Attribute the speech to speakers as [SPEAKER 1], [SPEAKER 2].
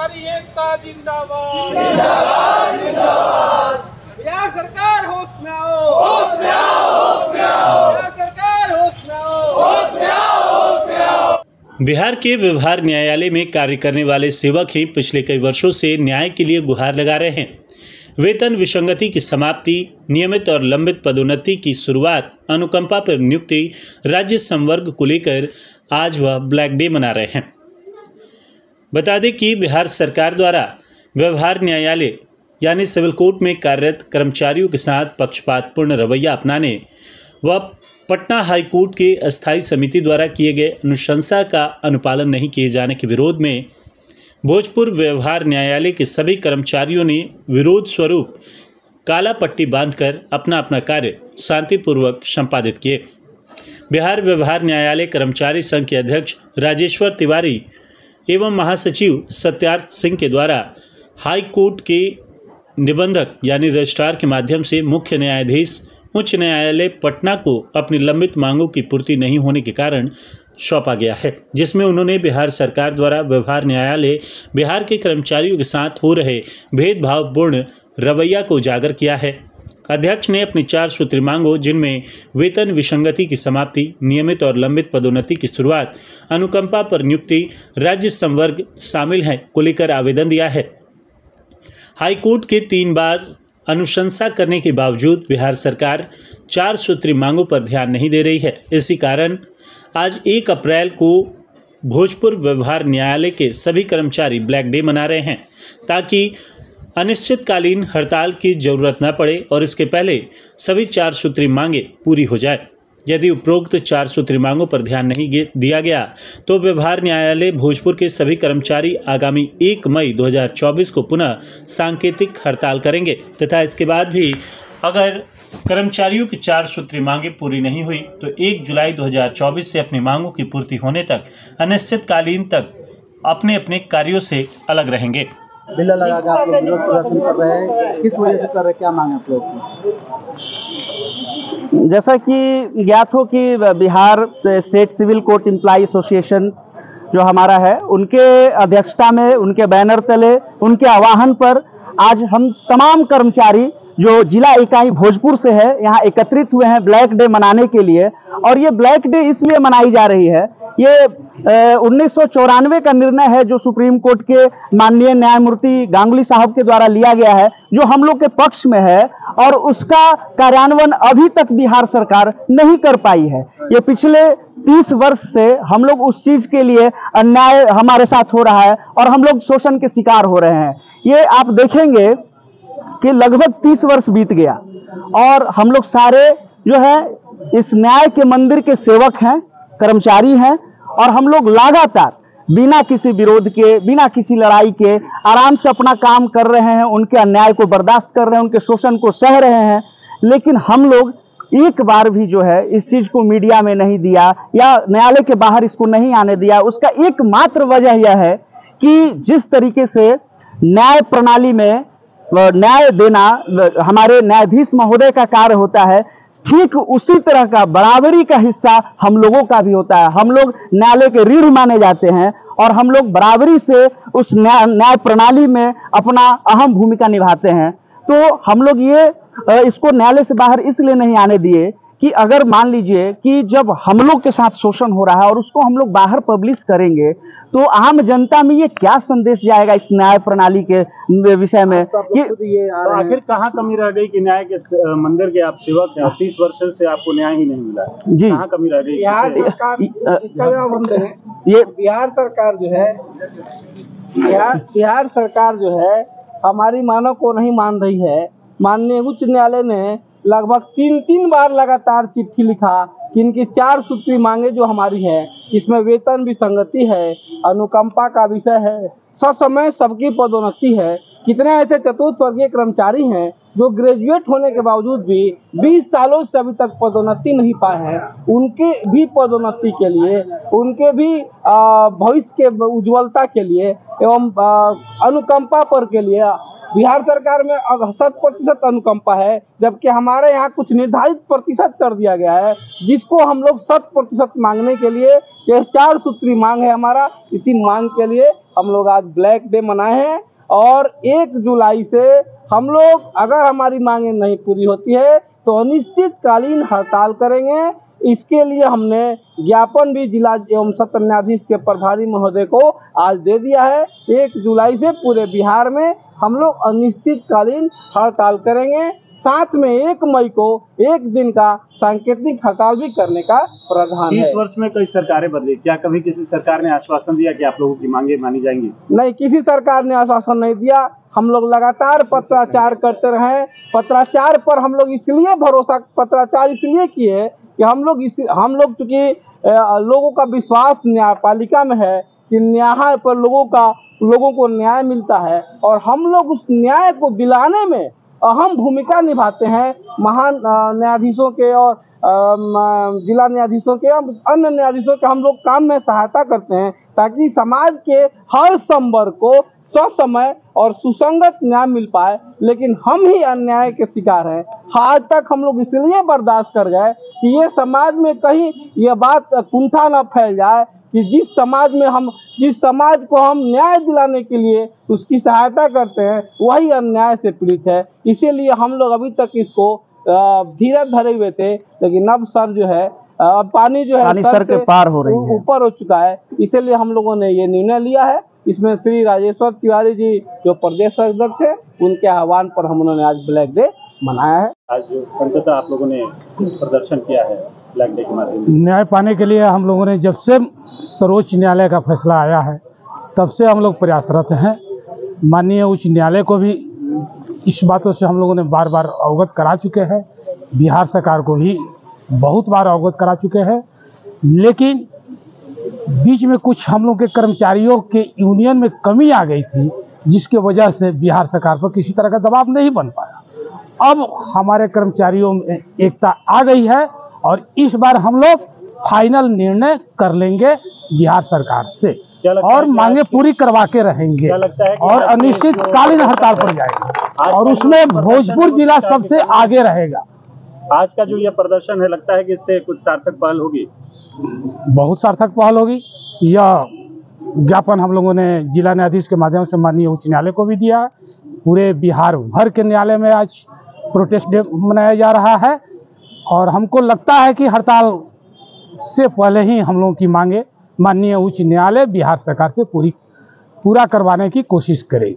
[SPEAKER 1] कर्मचारी एकता जिंदाबाद।
[SPEAKER 2] बिहार सरकार होश में आओ, होश में आओ, होश में आओ। बिहार सरकार होश में आओ, होश में आओ, होश में आओ।
[SPEAKER 3] बिहार के व्यवहार न्यायालय में कार्य करने वाले सेवक ही पिछले कई वर्षों से न्याय के लिए गुहार लगा रहे हैं। वेतन विसंगति की समाप्ति, नियमित और लंबित पदोन्नति की शुरुआत, अनुकंपा पर नियुक्ति, राज्य संवर्ग को लेकर आज वह ब्लैक डे मना रहे हैं। बता दें कि बिहार सरकार द्वारा व्यवहार न्यायालय यानी सिविल कोर्ट में कार्यरत कर्मचारियों के साथ पक्षपातपूर्ण रवैया अपनाने व पटना हाई कोर्ट के अस्थायी समिति द्वारा किए गए अनुशंसा का अनुपालन नहीं किए जाने के विरोध में भोजपुर व्यवहार न्यायालय के सभी कर्मचारियों ने विरोध स्वरूप काला पट्टी बांधकर अपना अपना कार्य शांतिपूर्वक संपादित किए। बिहार व्यवहार न्यायालय कर्मचारी संघ के अध्यक्ष राजेश्वर तिवारी एवं महासचिव सत्यार्थ सिंह के द्वारा हाई कोर्ट के निबंधक यानी रजिस्ट्रार के माध्यम से मुख्य न्यायाधीश उच्च न्यायालय पटना को अपनी लंबित मांगों की पूर्ति नहीं होने के कारण सौंपा गया है, जिसमें उन्होंने बिहार सरकार द्वारा व्यवहार न्यायालय बिहार के कर्मचारियों के साथ हो रहे भेदभावपूर्ण रवैया को उजागर किया है। अध्यक्ष ने अपनी 4 सूत्री मांगों, जिनमें वेतन विसंगति की समाप्ति, नियमित और लंबित पदोन्नति की शुरुआत, अनुकंपा पर नियुक्ति, राज्य संवर्ग शामिल हैं, को लेकर आवेदन दिया है। हाईकोर्ट के 3 बार अनुशंसा करने के बावजूद बिहार सरकार 4 सूत्री मांगों पर ध्यान नहीं दे रही है। इसी कारण आज 1 अप्रैल को भोजपुर व्यवहार न्यायालय के सभी कर्मचारी ब्लैक डे मना रहे हैं, ताकि अनिश्चितकालीन हड़ताल की जरूरत न पड़े और इसके पहले सभी 4 सूत्री मांगे पूरी हो जाए। यदि उपरोक्त 4 सूत्री मांगों पर ध्यान नहीं दिया गया तो व्यवहार न्यायालय भोजपुर के सभी कर्मचारी आगामी 1 मई 2024 को पुनः सांकेतिक हड़ताल करेंगे तथा इसके बाद भी अगर कर्मचारियों की 4 सूत्री मांगे पूरी नहीं हुई तो 1 जुलाई 2024 से अपनी मांगों की पूर्ति होने तक अनिश्चितकालीन तक अपने अपने कार्यों से अलग रहेंगे।
[SPEAKER 4] बिल्ला लगा के आप लोग विरोध प्रदर्शन कर रहे हैं, किस वजह से कर रहे हैं, क्या मांग है आप लोग की?
[SPEAKER 5] जैसा कि ज्ञात हो कि Bihar state civil court employ association जो हमारा है, उनके अध्यक्षता में, उनके बैनर तले, उनके आह्वान पर आज हम तमाम कर्मचारी जो जिला इकाई भोजपुर से है यहाँ एकत्रित हुए हैं ब्लैक डे मनाने के लिए। और ये ब्लैक डे इसलिए मनाई जा रही है, ये 1994 का निर्णय है जो सुप्रीम कोर्ट के माननीय न्यायमूर्ति गांगुली साहब के द्वारा लिया गया है, जो हम लोग के पक्ष में है और उसका कार्यान्वयन अभी तक बिहार सरकार नहीं कर पाई है। ये पिछले 30 वर्ष से हम लोग उस चीज के लिए अन्याय हमारे साथ हो रहा है और हम लोग शोषण के शिकार हो रहे हैं। ये आप देखेंगे कि लगभग 30 वर्ष बीत गया और हम लोग सारे जो है इस न्याय के मंदिर के सेवक हैं, कर्मचारी हैं और हम लोग लगातार बिना किसी विरोध के, बिना किसी लड़ाई के आराम से अपना काम कर रहे हैं, उनके अन्याय को बर्दाश्त कर रहे हैं, उनके शोषण को सह रहे हैं। लेकिन हम लोग एक बार भी जो है इस चीज को मीडिया में नहीं दिया या न्यायालय के बाहर इसको नहीं आने दिया। उसका एकमात्र वजह यह है कि जिस तरीके से न्याय प्रणाली में न्याय देना हमारे न्यायाधीश महोदय का कार्य होता है, ठीक उसी तरह का बराबरी का हिस्सा हम लोगों का भी होता है। हम लोग न्यायालय के रीढ़ माने जाते हैं और हम लोग बराबरी से उस न्याय प्रणाली में अपना अहम भूमिका निभाते हैं। तो हम लोग ये इसको न्यायालय से बाहर इसलिए नहीं आने दिए कि अगर मान लीजिए कि जब हम लोग के साथ शोषण हो रहा है और उसको हम लोग बाहर पब्लिश करेंगे तो आम जनता में ये क्या संदेश जाएगा इस न्याय प्रणाली के विषय में कि
[SPEAKER 3] तो आखिर कहाँ कमी रह गई कि न्याय के मंदिर के आप सेवक हैं और 30 वर्ष से आपको न्याय ही नहीं मिला?
[SPEAKER 5] जी,
[SPEAKER 3] कहाँ कमी रह गई?
[SPEAKER 2] इसका जवाब हम दें, ये बिहार सरकार जो है हमारी मांगों को नहीं मान रही है। माननीय उच्च न्यायालय ने लगभग 3 बार लगातार चिट्ठी लिखा कि इनकी 4 सूत्री मांगे जो हमारी है, इसमें वेतन विसंगति है, अनुकंपा का विषय है, ससमय सबकी पदोन्नति है। कितने ऐसे चतुर्थ वर्गीय कर्मचारी हैं जो ग्रेजुएट होने के बावजूद भी 20 सालों से अभी तक पदोन्नति नहीं पाए हैं। उनके भी पदोन्नति के लिए, उनके भी भविष्य के उज्ज्वलता के लिए एवं अनुकंपा पर के लिए बिहार सरकार में 100% अनुकंपा है, जबकि हमारे यहाँ कुछ निर्धारित प्रतिशत कर दिया गया है, जिसको हम लोग 100% मांगने के लिए, यह 4 सूत्री मांग है हमारा। इसी मांग के लिए हम लोग आज ब्लैक डे मनाए हैं और 1 जुलाई से हम लोग, अगर हमारी मांगें नहीं पूरी होती है तो अनिश्चितकालीन हड़ताल करेंगे। इसके लिए हमने ज्ञापन भी जिला एवं सत्र न्यायाधीश के प्रभारी महोदय को आज दे दिया है। 1 जुलाई से पूरे बिहार में हम लोग अनिश्चितकालीन हड़ताल करेंगे। साथ में 1 मई को 1 दिन का सांकेतिक हड़ताल भी करने का प्रावधान है।
[SPEAKER 3] 30 वर्ष में कई सरकारें बदली, क्या कभी किसी सरकार ने आश्वासन दिया कि आप लोगों की मांगे मानी जाएंगी?
[SPEAKER 2] नहीं, किसी सरकार ने आश्वासन नहीं दिया। हम लोग लगातार पत्राचार करते रहे। पत्राचार पर हम लोग इसलिए पत्राचार इसलिए किए कि हम लोग चूंकि लोगों का विश्वास न्यायपालिका में है कि न्याय पर लोगों को न्याय मिलता है और हम लोग उस न्याय को दिलाने में अहम भूमिका निभाते हैं। महान न्यायाधीशों के और जिला न्यायाधीशों के और अन्य न्यायाधीशों के हम लोग काम में सहायता करते हैं, ताकि समाज के हर संवर्ग को ससमय और सुसंगत न्याय मिल पाए। लेकिन हम ही अन्याय के शिकार हैं। आज तक हम लोग इसलिए बर्दाश्त कर गए कि ये समाज में कहीं ये बात कुंठा न फैल जाए कि जिस समाज को हम न्याय दिलाने के लिए उसकी सहायता करते हैं, वही अन्याय से पीड़ित है। इसीलिए हम लोग अभी तक इसको धीरज धरे हुए थे, लेकिन अब सर जो है पानी जो है
[SPEAKER 5] सर के पार हो रही है,
[SPEAKER 2] ऊपर हो चुका है। इसीलिए हम लोगों ने ये निर्णय लिया है। इसमें श्री राजेश्वर तिवारी जी जो प्रदेश अध्यक्ष है, उनके आह्वान पर हम उन्होंने आज ब्लैक डे मनाया है।
[SPEAKER 3] आज अंततः आप लोगों ने इस प्रदर्शन किया है ब्लैक डे के माध्यम से।
[SPEAKER 6] न्याय पाने के लिए हम लोगों ने, जब से सर्वोच्च न्यायालय का फैसला आया है तब से हम लोग प्रयासरत हैं। माननीय उच्च न्यायालय को भी इस बातों से हम लोगों ने बार बार अवगत करा चुके हैं, बिहार सरकार को भी बहुत बार अवगत करा चुके हैं। लेकिन बीच में कुछ हम लोग के कर्मचारियों के यूनियन में कमी आ गई थी, जिसके वजह से बिहार सरकार पर किसी तरह का दबाव नहीं बन पाया। अब हमारे कर्मचारियों में एकता आ गई है और इस बार हम लोग फाइनल निर्णय कर लेंगे बिहार सरकार से और मांगे पूरी करवा के रहेंगे और अनिश्चितकालीन हड़ताल पर जाएंगे और उसमें भोजपुर जिला सबसे आगे रहेगा।
[SPEAKER 3] आज का जो ये प्रदर्शन है, लगता है कि इससे कुछ सार्थक पहल होगी?
[SPEAKER 6] बहुत सार्थक पहल होगी। यह ज्ञापन हम लोगों ने जिला न्यायाधीश के माध्यम से माननीय उच्च न्यायालय को भी दिया। पूरे बिहार भर के न्यायालय में आज प्रोटेस्ट डे मनाया जा रहा है और हमको लगता है कि हड़ताल से पहले ही हम लोगों की मांगे माननीय उच्च न्यायालय बिहार सरकार से पूरा करवाने की कोशिश करेगी।